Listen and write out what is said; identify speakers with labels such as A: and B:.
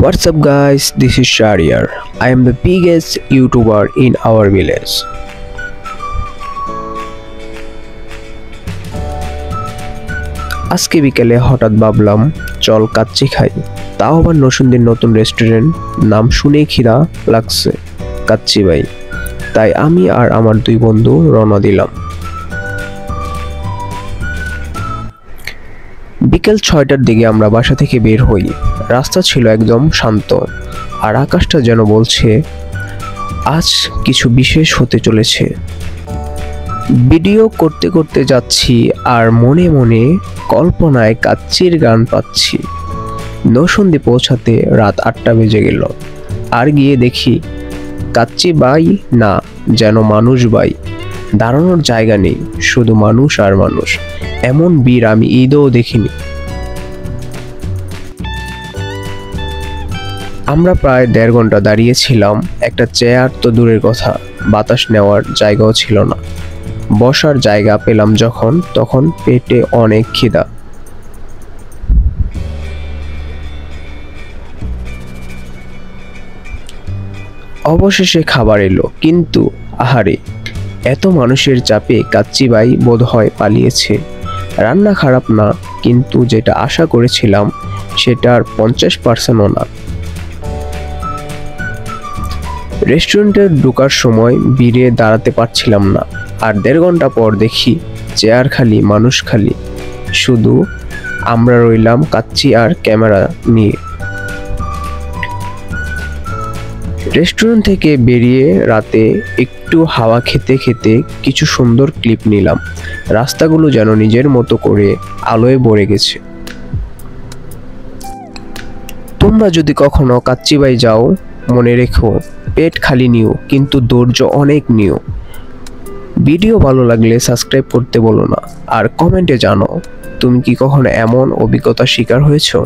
A: What's up guys, this is Shahryar. I am the biggest YouTuber in our village. আজকে বিকেলে হঠাৎ ভাবলাম চল কাচ্চি খাই, তাও আবার নরসিংদীর নতুন রেস্টুরেন্ট, নাম শুনেই খিদা লাগছে, কাচ্চি ভাই। তাই আমি আর আমার দুই বন্ধু রওনা দিলাম। বিকেল 6টার দিকে আমরা বাসা থেকে বের হই। রাস্তা ছিল একদম শান্ত, আর আকাশটা যেন বলছে আজ কিছু বিশেষ হতে চলেছে। ভিডিও করতে করতে যাচ্ছি আর মনে মনে কল্পনায় কাচ্চির গান পাচ্ছি। নরসিংদী পৌঁছাতে রাত 8টা বেজে গেল, আর গিয়ে দেখি কাচ্চি বাই না, যেন মানুষ বাই। দাঁড়ানোর জায়গা নেই, শুধু মানুষ আর মানুষ। এমন ভিড় আমি ঈদেও দেখিনি। আমরা প্রায় 1.5 ঘন্টা দাঁড়িয়েছিলাম। একটা চেয়ার তো দূরের কথা, বাতাস নেওয়ার জায়গাও ছিল না। বসার জায়গা পেলাম যখন, তখন পেটে অনেক খিদা। অবশেষে খাবার এলো, কিন্তু আহারে, এত মানুষের চাপে কাচ্চি বাই বোধহয় পালিয়েছে। রান্না খারাপ না, কিন্তু যেটা আশা করেছিলাম সেটার 50%ও না। রেস্টুরেন্টে ঢোকার সময় ভিড়ে দাঁড়াতে পারছিলাম না, আর 1.5 ঘন্টা পর দেখি চেয়ার খালি, মানুষ খালি, শুধু আমরা রইলাম কাচ্চি আর ক্যামেরা নিয়ে। রেস্টুরেন্ট থেকে বেরিয়ে রাতে একটু হাওয়া খেতে খেতে কিছু সুন্দর ক্লিপ নিলাম। রাস্তাগুলো যেন নিজের মতো করে আলোয় ভরে গেছে। তোমরা যদি কখনো কাচ্চি বাই যাও, মনে রেখো পেট খালি নিও, কিন্তু ধৈর্য অনেক নিও। ভিডিও ভালো লাগলে সাবস্ক্রাইব করতে বলো না, আর কমেন্টে জানো তুমি কি কখনো এমন অভিজ্ঞতার শিকার হয়েছো।